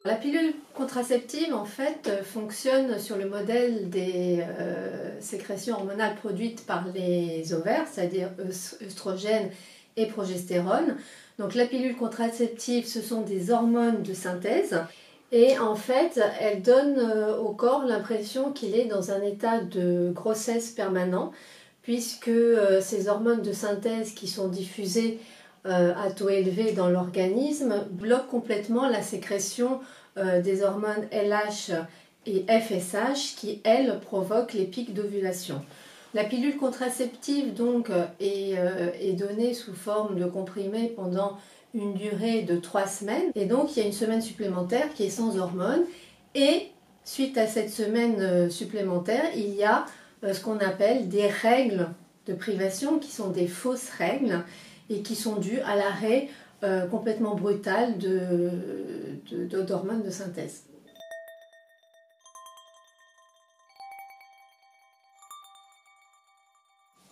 La pilule contraceptive en fait fonctionne sur le modèle des sécrétions hormonales produites par les ovaires, c'est-à-dire œstrogène et progestérone. Donc la pilule contraceptive, ce sont des hormones de synthèse et en fait elle donne au corps l'impression qu'il est dans un état de grossesse permanent, puisque ces hormones de synthèse qui sont diffusées à taux élevé dans l'organisme bloquent complètement la sécrétion des hormones LH et FSH qui, elles, provoquent les pics d'ovulation. La pilule contraceptive donc est donnée sous forme de comprimé pendant une durée de 3 semaines et donc il y a une semaine supplémentaire qui est sans hormones et suite à cette semaine supplémentaire il y a ce qu'on appelle des règles de privation qui sont des fausses règles et qui sont dues à l'arrêt complètement brutal d'hormones de synthèse.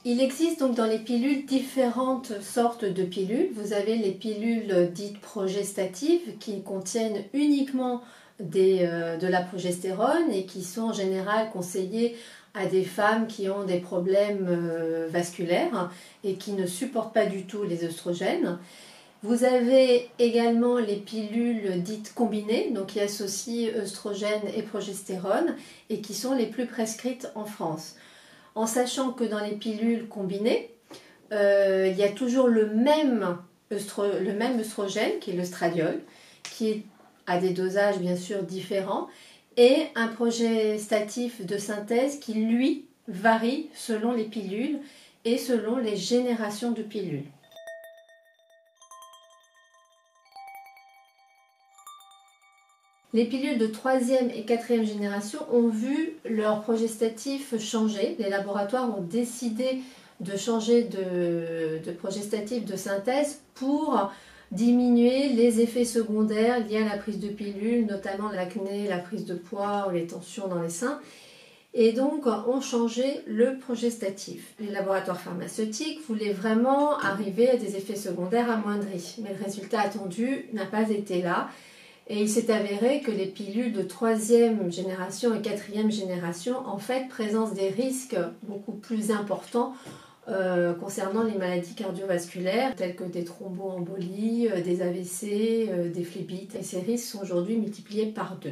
Il existe donc dans les pilules différentes sortes de pilules. Vous avez les pilules dites progestatives qui contiennent uniquement de la progestérone et qui sont en général conseillées à des femmes qui ont des problèmes vasculaires et qui ne supportent pas du tout les œstrogènes. Vous avez également les pilules dites combinées, donc qui associent œstrogène et progestérone et qui sont les plus prescrites en France. En sachant que dans les pilules combinées, il y a toujours le même œstrogène qui est l'œstradiol, qui est à des dosages bien sûr différents, et un progestatif de synthèse qui lui varie selon les pilules et selon les générations de pilules. Les pilules de 3e et 4e génération ont vu leur progestatif changer. Les laboratoires ont décidé de changer de progestatif de synthèse pour diminuer les effets secondaires liés à la prise de pilules, notamment l'acné, la prise de poids ou les tensions dans les seins. Et donc ont changé le progestatif. Les laboratoires pharmaceutiques voulaient vraiment arriver à des effets secondaires amoindris, mais le résultat attendu n'a pas été là. Et il s'est avéré que les pilules de 3e génération et 4e génération en fait présentent des risques beaucoup plus importants concernant les maladies cardiovasculaires telles que des thromboembolies, des AVC, des phlébites. Et ces risques sont aujourd'hui multipliés par 2.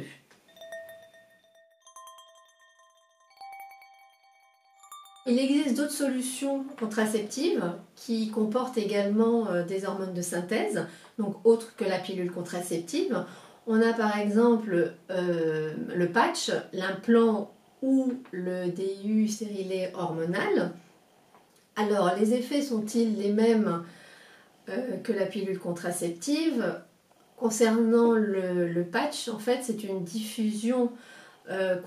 Il existe d'autres solutions contraceptives qui comportent également des hormones de synthèse, donc autres que la pilule contraceptive. On a par exemple le patch, l'implant ou le DIU stérilet hormonal. Alors, les effets sont-ils les mêmes que la pilule contraceptive? Concernant le patch, en fait, c'est une diffusion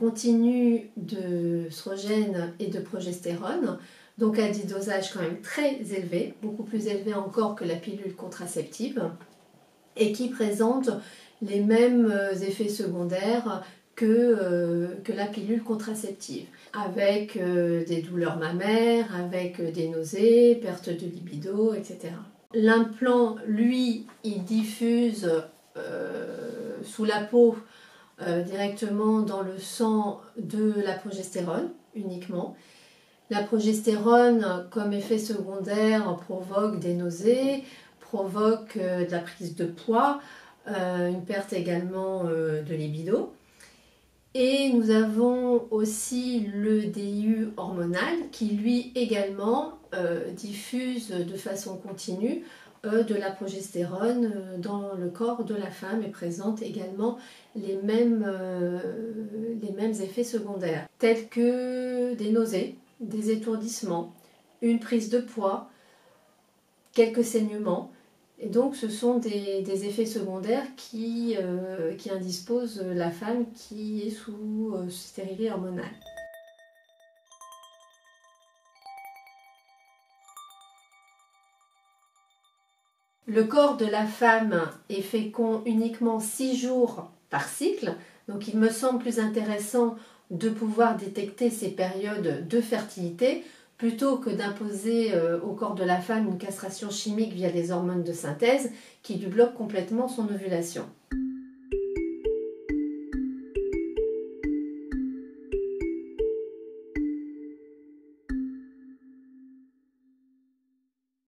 continue d'œstrogène et de progestérone, donc à des dosages quand même très élevés, beaucoup plus élevés encore que la pilule contraceptive, et qui présente les mêmes effets secondaires que la pilule contraceptive, avec des douleurs mammaires, avec des nausées, perte de libido, etc. L'implant, lui, il diffuse sous la peau directement dans le sang de la progestérone uniquement. La progestérone, comme effet secondaire, provoque des nausées, provoque de la prise de poids, une perte également de libido. Et nous avons aussi le DIU hormonal qui lui également diffuse de façon continue de la progestérone dans le corps de la femme et présente également les mêmes effets secondaires tels que des nausées, des étourdissements, une prise de poids, quelques saignements. Et donc ce sont des effets secondaires qui indisposent la femme qui est sous stérilet hormonal. Le corps de la femme est fécond uniquement 6 jours par cycle, donc il me semble plus intéressant de pouvoir détecter ces périodes de fertilité plutôt que d'imposer au corps de la femme une castration chimique via des hormones de synthèse qui lui bloquent complètement son ovulation.